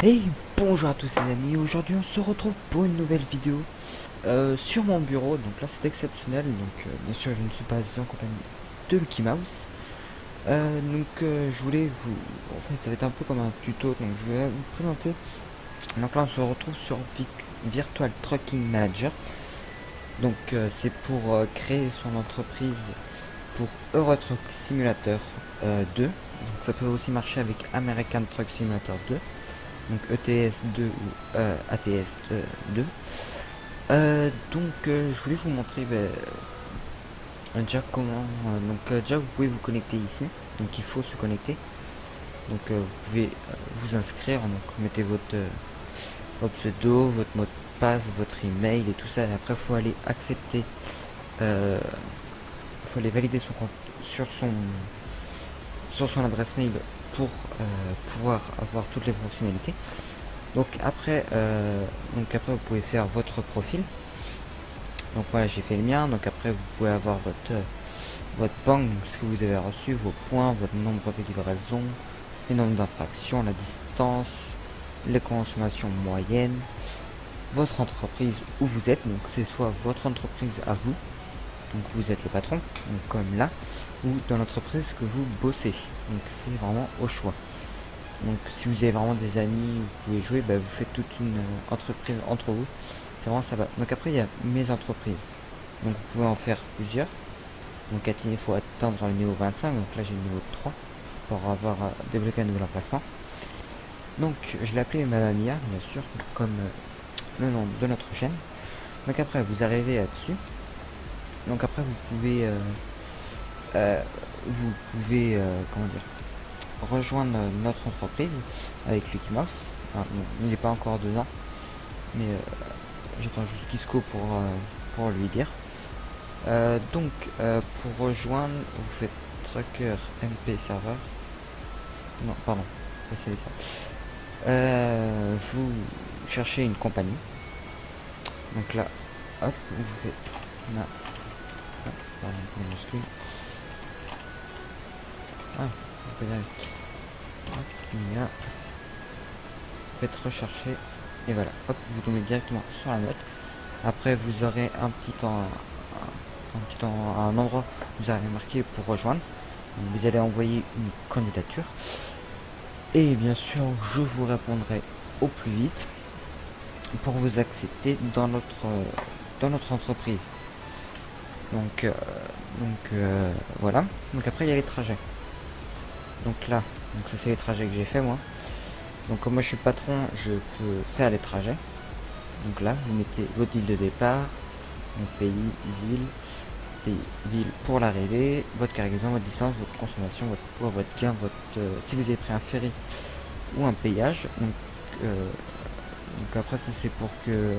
Et bonjour à tous les amis, aujourd'hui on se retrouve pour une nouvelle vidéo sur mon bureau. Donc là c'est exceptionnel, donc bien sûr je ne suis pas en compagnie de Lucky Mouse. Je voulais vous... En fait ça va être un peu comme un tuto, donc je vais vous présenter. Donc là on se retrouve sur Virtual Trucking Manager. Donc c'est pour créer son entreprise pour Euro Truck Simulator 2. Donc ça peut aussi marcher avec American Truck Simulator 2. Donc ETS2 ou ATS2. Je voulais vous montrer déjà comment. Déjà vous pouvez vous connecter ici. Donc il faut se connecter. Donc vous pouvez vous inscrire. Donc mettez votre pseudo, votre mot de passe, votre email et tout ça. Et après il faut aller accepter. Il faut aller valider son compte sur son adresse mail pour pouvoir avoir toutes les fonctionnalités. Donc après vous pouvez faire votre profil. Donc voilà, j'ai fait le mien. Donc après vous pouvez avoir votre banque, donc ce que vous avez reçu, vos points, votre nombre de livraisons, les nombres d'infractions, la distance, les consommations moyennes, votre entreprise où vous êtes. Donc c'est soit votre entreprise à vous, donc vous êtes le patron, donc comme là, ou dans l'entreprise que vous bossez. Donc c'est vraiment au choix. Donc si vous avez vraiment des amis, vous pouvez jouer, vous faites toute une entreprise entre vous. C'est vraiment ça va. Donc après il y a mes entreprises. Donc vous pouvez en faire plusieurs. Donc il faut atteindre le niveau 25. Donc là j'ai le niveau 3 pour avoir débloqué un nouvel emplacement. Donc je l'ai appelé Mamma Mia, bien sûr, comme le nom de notre chaîne. Donc après vous arrivez là-dessus. Donc après comment dire, rejoindre notre entreprise avec Lucky Mouse. Ah, bon, il n'est pas encore dedans, mais j'attends juste Kisco pour lui dire. Pour rejoindre, vous faites tracker MP serveur. Non, pardon, ça c'est ça. Vous cherchez une compagnie. Donc là, hop, vous faites pardon, minuscule. Ah, on peut y arriver. Hop, vous faites rechercher et voilà, hop, vous tombez directement sur la note. Après vous aurez un endroit où vous avez marqué pour rejoindre. Donc, vous allez envoyer une candidature et bien sûr je vous répondrai au plus vite pour vous accepter dans notre entreprise. Voilà. Donc après il y a les trajets. Donc là, ça c'est les trajets que j'ai fait moi. Donc comme moi je suis le patron, je peux faire les trajets. Donc là, vous mettez votre île de départ, donc pays, ville pour l'arrivée, votre cargaison, votre distance, votre consommation, votre poids, votre gain, si vous avez pris un ferry ou un péage. Donc après ça c'est pour que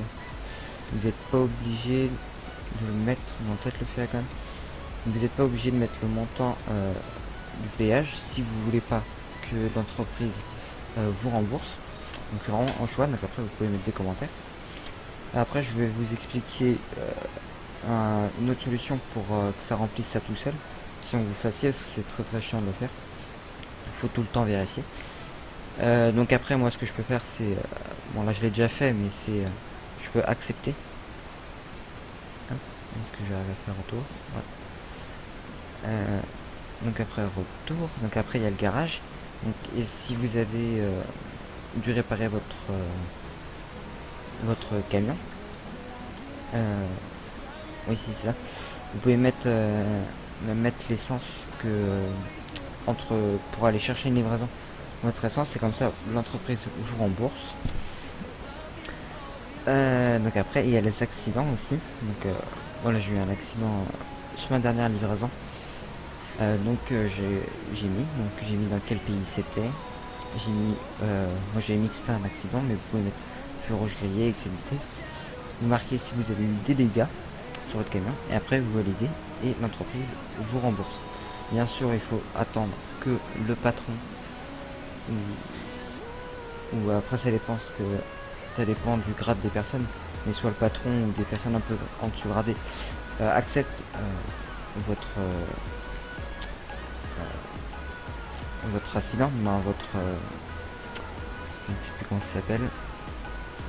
vous n'êtes pas obligé de le mettre, non peut-être le faire quand même. Vous n'êtes pas obligé de mettre le montant du péage si vous voulez pas que l'entreprise vous rembourse. Donc c'est vraiment un choix. Donc après vous pouvez mettre des commentaires. Après je vais vous expliquer une autre solution pour que ça remplisse ça tout seul, sans que vous fassiez, parce que c'est très chiant de le faire. Il faut tout le temps vérifier. Donc après moi ce que je peux faire c'est bon là je l'ai déjà fait, mais c'est je peux accepter. Est-ce que j'arrive à faire retour? Ouais. Donc après retour, donc après il y a le garage. Donc et si vous avez dû réparer votre camion, oui c'est ça, vous pouvez mettre l'essence que pour aller chercher une livraison. Votre essence, c'est comme ça l'entreprise vous rembourse. Donc après il y a les accidents aussi. Donc voilà, j'ai eu un accident sur ma dernière livraison. J'ai mis dans quel pays c'était. Moi j'ai mis que c'était un accident, mais vous pouvez mettre feu rouge grillé, excès de vitesse. Vous marquez si vous avez eu des dégâts sur votre camion et après vous validez et l'entreprise vous rembourse. Bien sûr il faut attendre que le patron ou après ça dépend du grade des personnes, mais soit le patron ou des personnes un peu en dessous gradées acceptent votre accident, je ne sais plus comment ça s'appelle.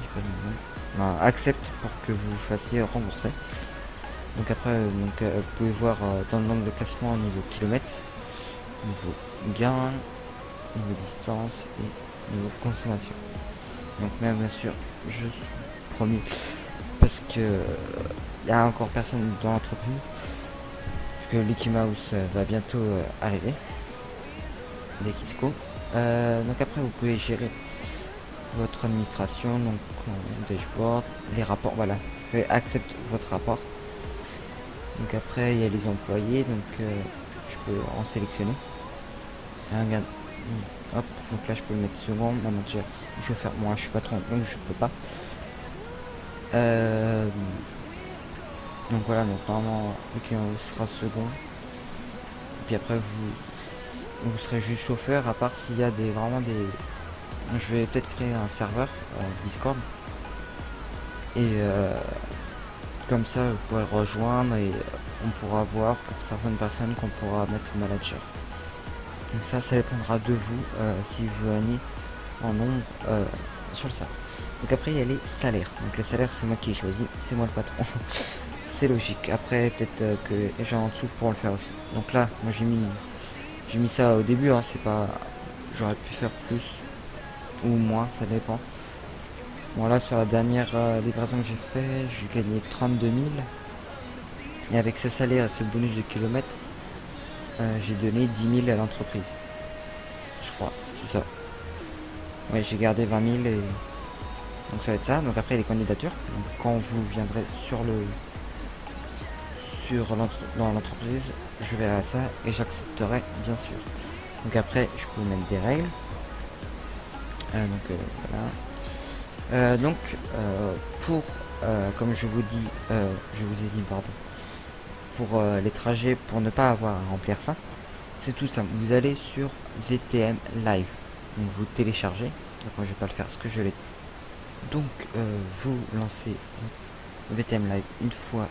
J'ai pas le nom. Non, accepte pour que vous vous fassiez rembourser. Donc après, vous pouvez voir dans le nombre de classement au niveau kilomètres, niveau gain, niveau distance et niveau consommation. Donc même bien sûr, je suis promis parce que il y a encore personne dans l'entreprise, parce que Mickey Mouse va bientôt arriver, dès qu'il se court. Donc après, vous pouvez gérer votre administration, donc dashboard, les rapports, voilà. Vous accepte votre rapport. Donc après, il y a les employés, donc je peux en sélectionner. Regarde, hop, donc là je peux le mettre second, manager, je vais faire, moi je suis patron, donc je peux pas. Donc voilà, donc normalement le client sera second. Et puis après vous serez juste chauffeur, à part s'il y a vraiment des... Je vais peut-être créer un serveur Discord. Et comme ça vous pourrez rejoindre et on pourra voir pour certaines personnes qu'on pourra mettre manager. Donc ça dépendra de vous si vous venez en nombre sur le serveur. Donc après il y a les salaires. Donc les salaires c'est moi qui ai choisi, c'est moi le patron. C'est logique. Après peut-être que j'ai en dessous pour le faire aussi. Donc là moi j'ai mis ça au début, hein, c'est pas... J'aurais pu faire plus ou moins, ça dépend. Bon là sur la dernière livraison que j'ai fait, j'ai gagné 32 000. Et avec ce salaire et ce bonus de kilomètres, j'ai donné 10 000 à l'entreprise. Je crois, c'est ça. Ouais, j'ai gardé 20 000 et... Donc ça va être ça. Donc après les candidatures. Donc, quand vous viendrez dans l'entreprise, je verrai ça et j'accepterai bien sûr. Donc après je peux mettre des règles. Voilà. Pour comme je vous ai dit pardon, pour les trajets, pour ne pas avoir à remplir ça, c'est tout simple. Vous allez sur VTM Live. Donc vous téléchargez. Donc moi je vais pas le faire parce que je l'ai. Donc vous lancez VTM Live une fois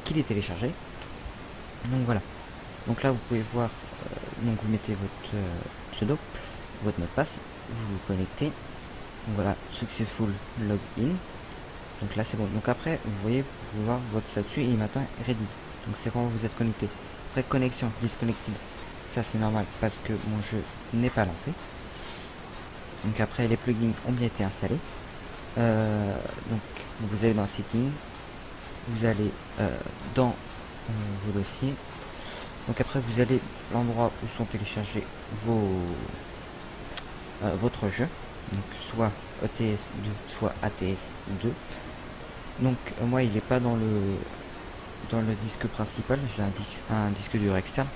qu'il est téléchargé. Donc voilà. Donc là vous pouvez voir. Donc vous mettez votre pseudo, votre mot de passe, vous vous connectez. Donc voilà, successful login. Donc là c'est bon. Donc après vous voyez, vous pouvez voir votre statut et il m'attend ready. Donc c'est quand vous êtes connecté. Après connexion disconnected. Ça c'est normal parce que mon jeu n'est pas lancé. Donc après les plugins ont bien été installés. Donc vous allez dans Settings, vous allez dans vos dossiers. Donc après vous allez l'endroit où sont téléchargés votre jeu. Donc soit ETS2, soit ATS2. Donc moi il n'est pas dans le disque principal, j'ai un disque dur externe,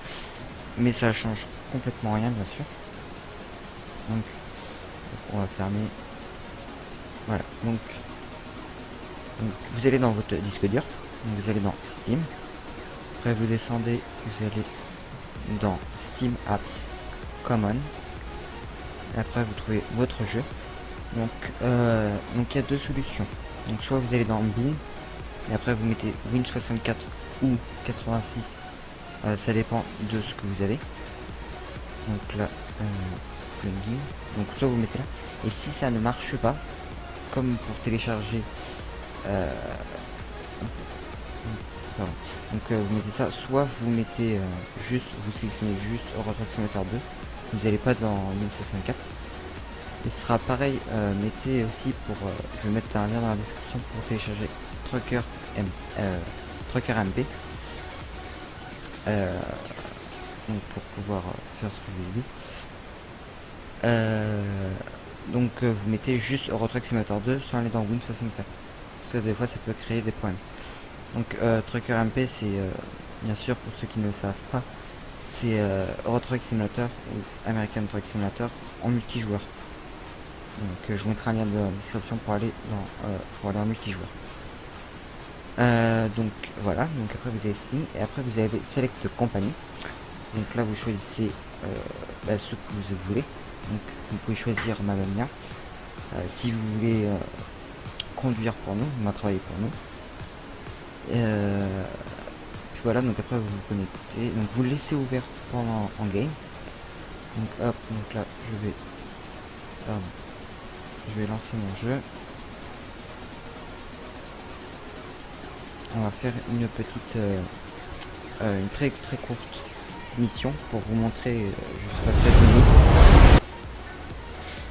mais ça change complètement rien bien sûr. Donc on va fermer. Voilà, donc vous allez dans votre disque dur, donc vous allez dans Steam, après vous descendez, vous allez dans Steam Apps Common, et après vous trouvez votre jeu. Donc il y a deux solutions. Donc soit vous allez dans Bin, et après vous mettez Win64 ou 86, ça dépend de ce que vous avez. Donc là, plugin, donc soit vous mettez là, et si ça ne marche pas, comme pour télécharger donc vous mettez ça, soit vous mettez vous sélectionnez juste Euro Truck Simulator 2, vous n'allez pas dans Win64. Et ce sera pareil, mettez aussi pour, je vais mettre un lien dans la description pour télécharger Trucker MP, donc pour pouvoir faire ce que je vous ai dit. Vous mettez juste Euro Truck Simulator 2 sans aller dans Win64, parce que des fois ça peut créer des problèmes. Donc Trucker MP c'est bien sûr, pour ceux qui ne le savent pas, c'est Euro Truck Simulator ou American Truck Simulator en multijoueur. Donc je vous mettrai un lien dans la description pour aller en multijoueur. Donc voilà, donc après vous avez Steam et après vous avez Select Company. Donc là vous choisissez ce que vous voulez. Donc vous pouvez choisir Mamamia si vous voulez conduire pour nous, travailler pour nous. Puis voilà, donc après vous vous connectez, donc vous le laissez ouvert pendant en game. Donc hop, donc là je vais je vais lancer mon jeu. On va faire une petite, une très courte mission pour vous montrer juste après une ellipse.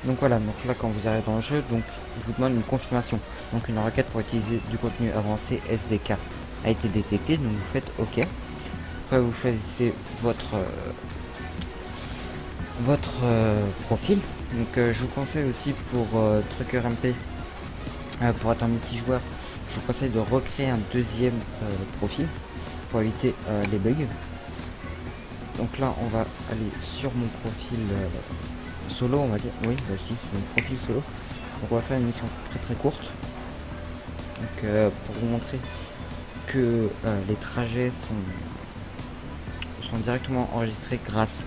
Donc voilà, donc là quand vous arrivez dans le jeu, donc il vous demande une confirmation. Donc une requête pour utiliser du contenu avancé SDK a été détectée, donc vous faites OK. Après vous choisissez votre profil. Donc je vous conseille aussi pour Trucker MP, pour être un multijoueur, je vous conseille de recréer un deuxième profil pour éviter les bugs. Donc là on va aller sur mon profil solo, on va dire. Oui, bah si, c'est mon profil solo. Donc on va faire une mission très courte. Donc pour vous montrer que les trajets sont directement enregistrés grâce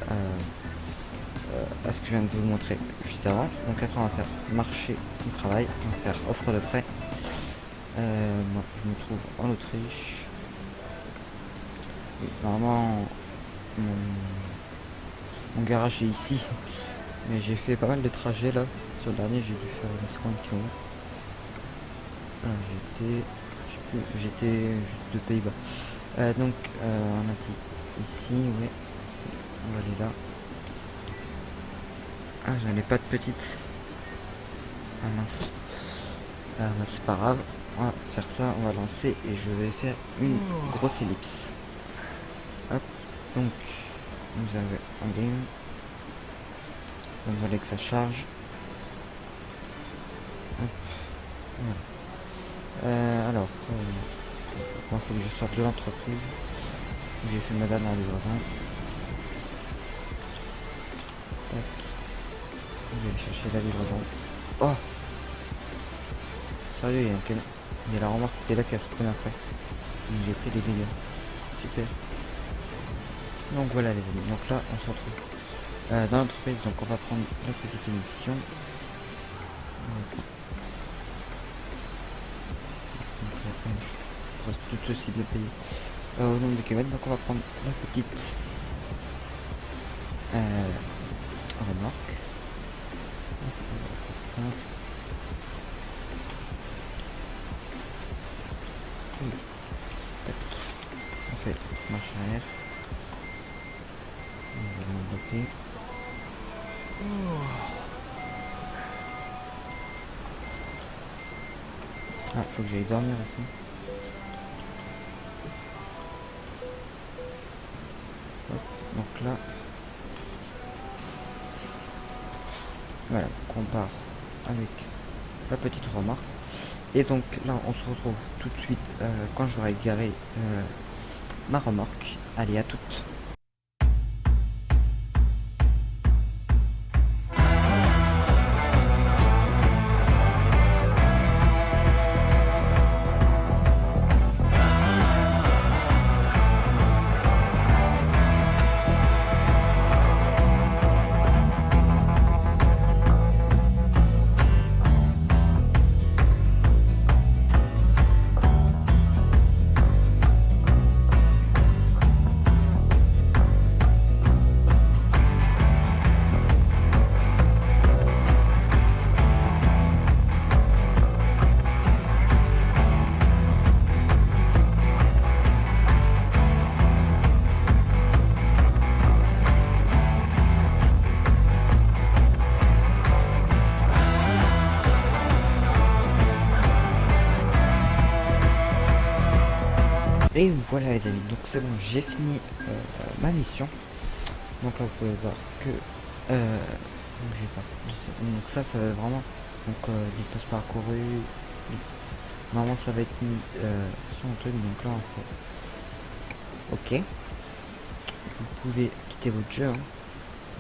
à ce que je viens de vous montrer juste avant. Donc après on va faire marché du travail, on va faire offre de frais. Moi je me trouve en Autriche. Oui, normalement mon garage est ici, mais j'ai fait pas mal de trajets là. Sur le dernier j'ai dû faire 50 km. J'étais de Pays-Bas. Donc on a dit ici, ouais. On va aller là. Ah, j'en ai pas de petite. Ah mince. Ah, bah, c'est pas grave. On va faire ça, on va lancer et je vais faire une grosse ellipse. Hop. Donc, vous avez un game. Donc, il fallait que ça charge. Hop. Voilà. Alors, il faut que je sorte de l'entreprise. J'ai fait ma dernière livraison. Tac. Je vais aller chercher la livraison. Oh! Sérieux, il y a la remorque qui est là qui a spawn après. Donc j'ai pris des dégâts. Super. Donc voilà les amis. Donc là, on se retrouve dans l'entreprise. Donc on va prendre la petite émission. On reste tout ceci bien payé au nombre de kilomètres. Donc on va prendre la petite remorque. On va faire ça. On fait marche arrière. On va l'envelopper. Ah, faut que j'aille dormir aussi. Hop, donc là, voilà, donc on part avec la petite remorque. Et donc là, on se retrouve tout de suite quand j'aurai garé ma remorque. Allez, à toutes. Et voilà les amis, donc c'est bon, j'ai fini ma mission. Donc là vous pouvez voir que j'ai pas. Donc ça va vraiment donc distance parcourue. Normalement ça va être mis sur un truc, donc là on fait OK. Vous pouvez quitter votre jeu. Hein.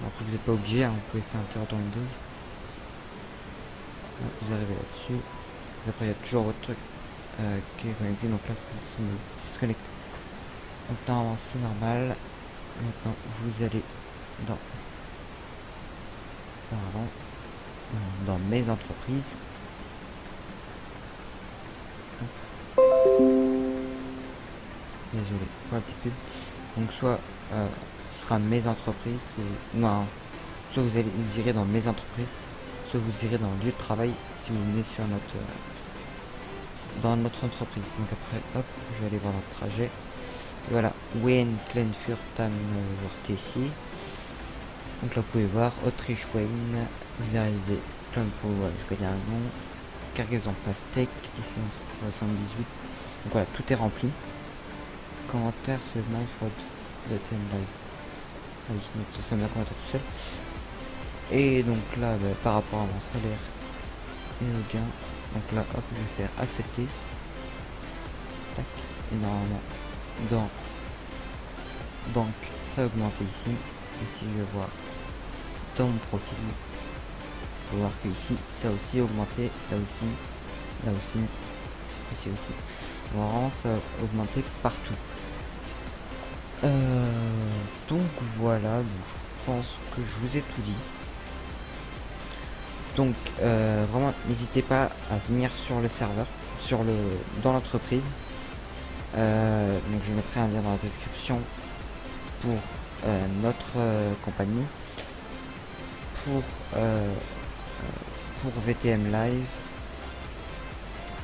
Après vous n'êtes pas obligé, hein, vous pouvez faire un terre dans Windows. Là, vous arrivez là-dessus. Après il y a toujours votre truc qui est connecté, donc là c'est me disconnecte. Donc normalement c'est normal. Maintenant vous allez dans mes entreprises. Désolé pour la petite pub. Donc soit ce sera mes entreprises, non, soit vous irez dans mes entreprises, vous irez dans le lieu de travail si vous venez sur notre dans notre entreprise. Donc après, hop, je vais aller voir notre trajet. Voilà, Wien, Kleinfurt, ici. Donc là, vous pouvez voir Autriche, Wien, vous arrivez, Kleinfurt, voilà, je vais dire un nom. Cargaison pastèque, 78. Donc voilà, tout est rempli. Commentaire seulement faute de thème live. Ah oui, donc ça me commentaire tout seul. Et donc là, bah, par rapport à mon salaire et au gain, donc là, hop, je vais faire accepter. Tac. Et normalement, dans banque, ça a augmenté ici. Ici, je vais voir dans mon profil. On va voir que ici, ça a aussi augmenté. Là aussi, là aussi, ici aussi. Vraiment, ça a augmenté partout. Donc voilà, donc je pense que je vous ai tout dit. Donc vraiment, n'hésitez pas à venir sur le serveur, dans l'entreprise. Donc je mettrai un lien dans la description pour notre compagnie, pour VTM Live,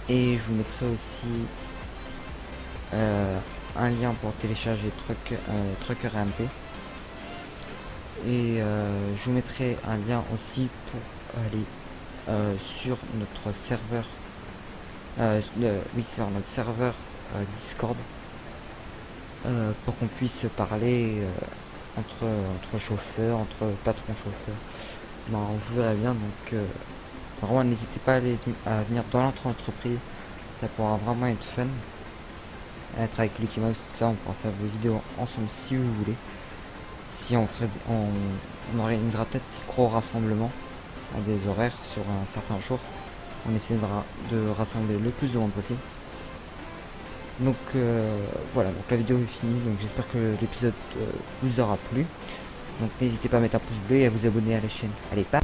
et je vous mettrai aussi un lien pour télécharger Trucker AMP, et je vous mettrai un lien aussi pour aller sur notre serveur, sur notre serveur Discord, pour qu'on puisse parler entre chauffeurs, entre patrons chauffeurs. Ben, on verra bien, donc vraiment n'hésitez pas à venir dans notre entreprise, ça pourra vraiment être fun, être avec Lucky Mouse, tout ça, on pourra faire des vidéos ensemble si vous voulez. Si on ferait, on organisera peut-être des gros rassemblements à des horaires sur un certain jour. On essaiera de rassembler le plus de monde possible. Donc voilà, donc la vidéo est finie, donc j'espère que l'épisode vous aura plu. Donc n'hésitez pas à mettre un pouce bleu et à vous abonner à la chaîne. Allez, bye.